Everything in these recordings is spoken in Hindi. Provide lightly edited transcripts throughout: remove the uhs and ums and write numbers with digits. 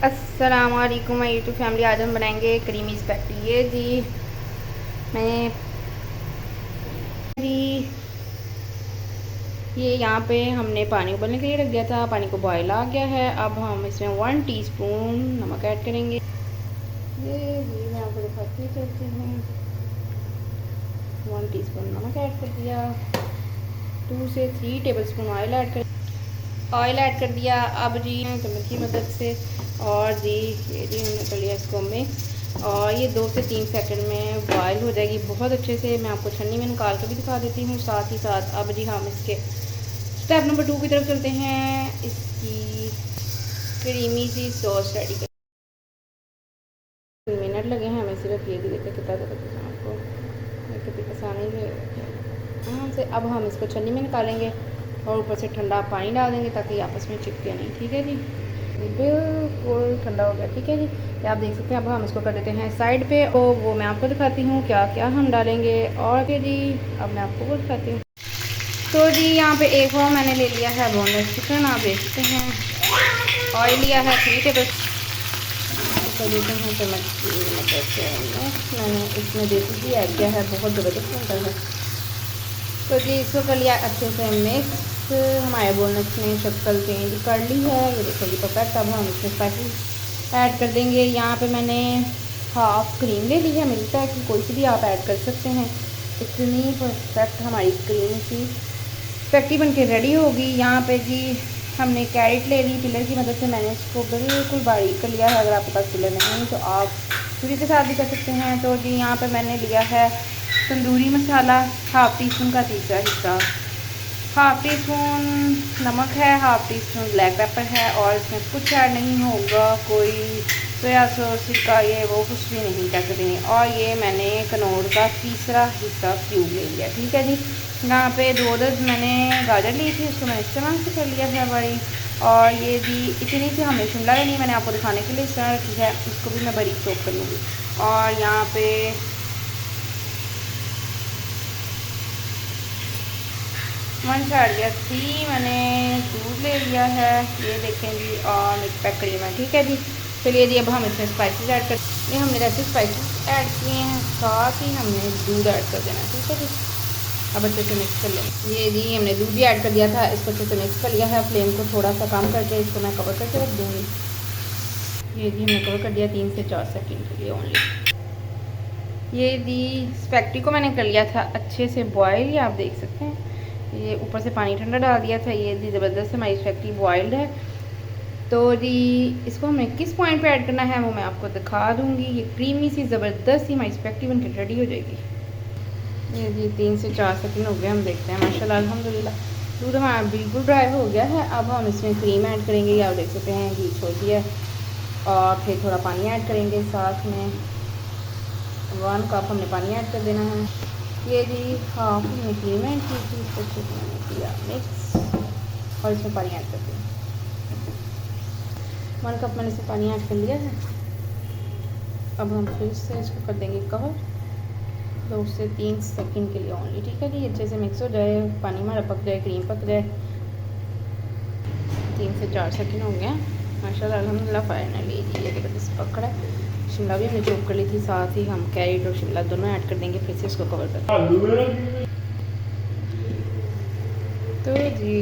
अस्सलाम वालेकुम माय यूट्यूब फैमिली। आज हम बनाएंगे क्रीमी स्पैगेटी। ये जी मैं जी ये यहाँ पे हमने पानी उबलने के लिए रख दिया था। पानी को बॉयल आ गया है। अब हम इसमें 1 टीस्पून नमक ऐड करेंगे। ये जी मैं आपको दिखाती चलती हूँ। 1 टीस्पून नमक ऐड कर दिया। 2 से 3 टेबलस्पून ऑयल ऐड कर दिया। अब जी चम्मच की मदद से और जी ये जी हमने कर लिया इसको मिक्स। और ये 2 से 3 सेकंड में बॉयल हो जाएगी बहुत अच्छे से। मैं आपको छन्नी में निकाल कर भी दिखा देती हूँ साथ ही साथ। अब जी हम इसके स्टेप नंबर 2 की तरफ चलते हैं। इसकी क्रीमी सी सॉस रेडी कर मिनट लगे हैं हमें सिर्फ। ये भी देखिए कितना ज़्यादा आपको कितनी आसानी से। अब हम इसको छन्नी में निकालेंगे और ऊपर से ठंडा पानी डाल देंगे ताकि आपस में चिपके नहीं। ठीक है जी, बिल्कुल ठंडा हो गया। ठीक है जी, ये आप देख सकते हैं। अब हम इसको कर देते हैं साइड पे। वो मैं आपको दिखाती हूँ क्या क्या हम डालेंगे। और फिर जी अब मैं आपको वो दिखाती हूँ। तो जी यहाँ पे एक और मैंने ले लिया है बोनलेस चिकन, आप देख सकते हैं। ऑयल लिया है 3 टेबल कर देते हैं चम्मच की मदद से। मैंने इसमें देसी घी ऐड किया है, बहुत ज़बरदस्त बनता है। तो जी इसको कर लिया अच्छे से मिक्स। हमारे बोनस ने शक्ल चेंज कर ली है, ये देखो जी परफेक्ट। अब हम इसमें स्पाइसेस ऐड कर देंगे। यहाँ पे मैंने हाफ क्रीम ले ली है, मिलता है कि कोई सी भी आप ऐड कर सकते हैं। इतनी परफेक्ट हमारी क्रीम सी स्पैगेटी बन के रेडी होगी। यहाँ पे जी हमने कैरेट ले ली, पिलर की मदद से मैंने इसको बिल्कुल बारीक कर लिया है। अगर आपके पास पिलर नहीं तो आप छुरी के साथ भी कर सकते हैं। तो जी यहाँ पे मैंने लिया है tandoori masala, half tea spoon का तीसरा हिस्सा, हाफ़ टी स्पून नमक है, half tea spoon black pepper है। और इसमें कुछ ऐड नहीं होगा, कोई सोया सॉस का ये वो कुछ भी नहीं टक दें। और ये मैंने कनौर का तीसरा हिस्सा क्यूब ले लिया। ठीक है जी, यहाँ पे 2 दस मैंने गाजर ली थी, उसको मैंने इस्तेमाल से कर लिया है बड़ी। और ये भी इतनी सी हमें शिमला लेनी, मैंने आपको दिखाने के लिए इस तरह रखी है, इसको भी मैं बारीक चॉप कर लूँगी। और यहाँ पे मंच आ गया थी, मैंने दूध ले लिया है, ये देखें जी। और मिक्स पैक करिए मैं। ठीक है जी, चलिए जी अब हम इसमें स्पाइसेस ऐड कर, ये हमने जैसे स्पाइसेस ऐड किए हैं साथ ही हमने दूध ऐड कर देना। ठीक है जी, अब अच्छे से मिक्स कर लेंगे। ये जी हमने दूध भी ऐड कर दिया था, इसको अच्छे से मिक्स कर लिया है। फ्लेम को थोड़ा सा कम करके इसको मैं कवर करके रख दूँगी। ये जी हमने कवर कर दिया 3 से 4 सेकंड के लिए ओनली। ये जी स्पैगेटी को मैंने कर लिया था अच्छे से बॉयल, ये आप देख सकते हैं। ये ऊपर से पानी ठंडा डाल दिया था। ये जी ज़बरदस्त हमारी स्पैगेटी बॉइल्ड है। तो जी इसको हमें किस पॉइंट पे ऐड करना है वो मैं आपको दिखा दूँगी। ये क्रीमी सी ज़बरदस्त सी हमारी स्पैगेटी बन के रेडी हो जाएगी। ये जी 3 से 4 सेकंड हो गए, हम देखते हैं। माशाल्लाह अल्हम्दुलिल्लाह दूध हमारा बिल्कुल ड्राई हो गया है। अब हम इसमें क्रीम ऐड करेंगे, ये आप देख सकते हैं घी छोड़ दिया। और फिर थोड़ा पानी ऐड करेंगे साथ में, 1 कप हमने पानी ऐड कर देना है। ये जी हाफ हमने क्रीम ऐड की थी, इसको अच्छे से मैंने किया मिक्स और इसमें पानी ऐड कर दिया। 1 कप मैंने इसमें पानी ऐड कर लिया है। अब हम फिर से इसको कर देंगे कवर 2 से 3 सेकंड के लिए ओनली। ठीक है जी, अच्छे से मिक्स हो जाए, पानी हमारा पक जाए, क्रीम पक जाए। 3 से 4 सेकंड हो गया माशाल्लाह अल्हम्दुलिल्लाह। फाइनली जी ये ज़बरदस्त पक रहा है। शिमला भी हमने चॉप कर ली थी, साथ ही हम कैरेट और शिमला दोनों ऐड कर देंगे। फिर से इसको कवर कर तो जी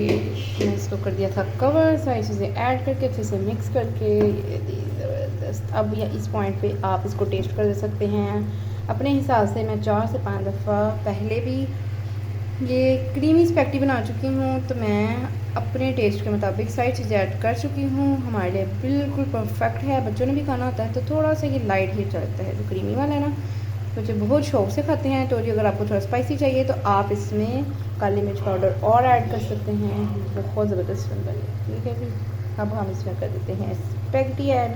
मैंने इसको कर दिया था कवर, सारी चीज़ें ऐड करके अच्छे से मिक्स करके। ये ज़बरदस्त। अब या इस पॉइंट पे आप इसको टेस्ट कर सकते हैं अपने हिसाब से। मैं 4 से 5 दफ़ा पहले भी ये क्रीमी स्पैगेटी बना चुकी हूँ, तो मैं अपने टेस्ट के मुताबिक सारी चीज़ें ऐड कर चुकी हूँ। हमारे लिए बिल्कुल परफेक्ट है। बच्चों ने भी खाना होता है तो थोड़ा सा ये लाइट ही अच्छा लगता है। जो क्रीमी वाला है ना, बच्चे बहुत शौक से खाते हैं। तो जी अगर आपको थोड़ा स्पाइसी चाहिए तो आप इसमें काली मिर्च पाउडर और ऐड कर सकते हैं, बहुत ज़बरदस्त बनता है। ठीक है जी, अब हम इसमें कर देते हैं स्पैगेटी ऐड।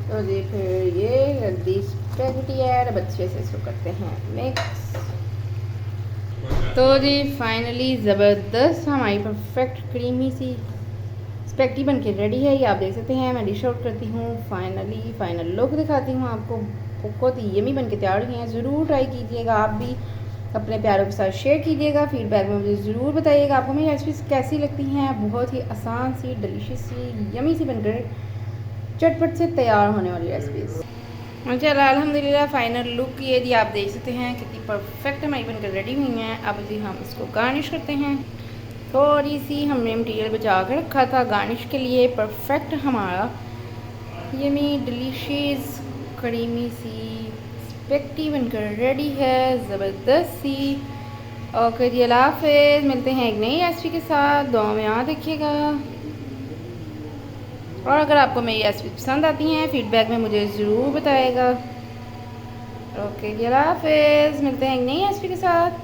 तो जी फिर ये जल्दी स्पैगेटी ऐड, अब अच्छे से इसको करते हैं मिक्स। तो जी फाइनली ज़बरदस्त हमारी परफेक्ट क्रीमी सी स्पैगेटी बन के रेडी है, ये आप देख सकते हैं। मैं डिश आउट करती हूँ, फाइनल लुक दिखाती हूँ आपको। बहुत ही यमी बन के तैयार हुई हैं, ज़रूर ट्राई कीजिएगा। आप भी अपने प्यारों के साथ शेयर कीजिएगा, फीडबैक में मुझे ज़रूर बताइएगा आपको मेरी रेसिपीज़ कैसी लगती हैं। बहुत ही आसान सी, डिलीशियस सी, यमी सी बनकर चटपट से तैयार होने वाली रेसिपीज़। चलो अल्हम्दुलिल्लाह फ़ाइनल लुक ये जी आप देख सकते हैं कितनी परफेक्ट हमारी बनकर रेडी हुई हैं। अब जी हम इसको गार्निश करते हैं। थोड़ी सी हमने मटीरियल बचा कर रखा था गार्निश के लिए। परफेक्ट हमारा यमी डिलीशियस क्रीमी सी स्पेगेटी बनकर रेडी है, ज़बरदस्त सी। ओके जी, अल्लाह हाफ़िज़। मिलते हैं एक नई रेसिपी के साथ। दुआ में याद रखिएगा, और अगर आपको मेरी रेसिपी पसंद आती हैं फ़ीडबैक में मुझे ज़रूर बताएगा। ओके जी, अल्लाह हाफ़िज़। मिलते हैं एक नई रेसिपी के साथ।